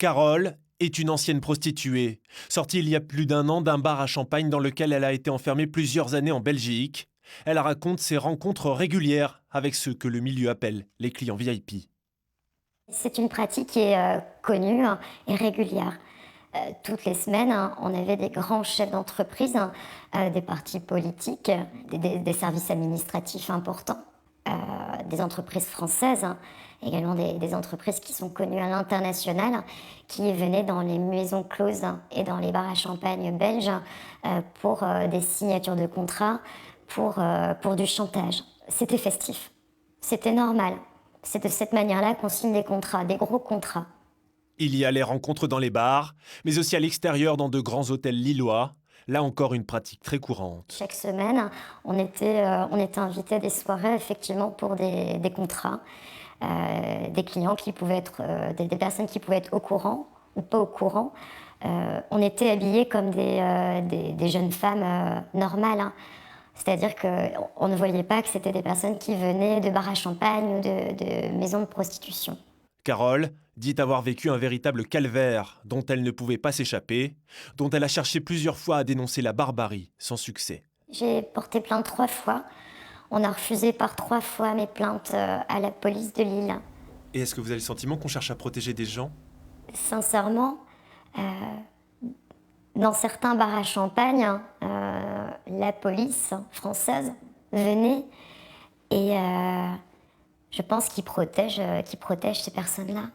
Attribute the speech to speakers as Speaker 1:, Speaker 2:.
Speaker 1: Carole est une ancienne prostituée, sortie il y a plus d'1 an d'un bar à Champagne dans lequel elle a été enfermée plusieurs années en Belgique. Elle raconte ses rencontres régulières avec ceux que le milieu appelle les clients VIP.
Speaker 2: C'est une pratique qui est connue et régulière. Toutes les semaines, on avait des grands chefs d'entreprise, des partis politiques, des services administratifs importants, des entreprises françaises, également des entreprises qui sont connues à l'international, qui venaient dans les maisons closes et dans les bars à champagne belges pour des signatures de contrats, pour du chantage. C'était festif, c'était normal. C'est de cette manière-là qu'on signe des contrats, des gros contrats.
Speaker 1: Il y a les rencontres dans les bars, mais aussi à l'extérieur dans de grands hôtels lillois. Là encore une pratique très courante.
Speaker 2: Chaque semaine, on était invité à des soirées effectivement pour des contrats, des clients qui pouvaient être, des personnes qui pouvaient être au courant ou pas au courant. On était habillés comme des jeunes femmes normales, hein. C'est-à-dire qu'on ne voyait pas que c'était des personnes qui venaient de bars à champagne ou de maisons de prostitution.
Speaker 1: Carole dit avoir vécu un véritable calvaire dont elle ne pouvait pas s'échapper, dont elle a cherché plusieurs fois à dénoncer la barbarie sans succès.
Speaker 2: J'ai porté plainte 3 fois. On a refusé par 3 fois mes plaintes à la police de Lille.
Speaker 1: Et est-ce que vous avez le sentiment qu'on cherche à protéger des gens?
Speaker 2: Sincèrement, dans certains bars à champagne, la police française venait et je pense qu'ils protègent ces personnes-là.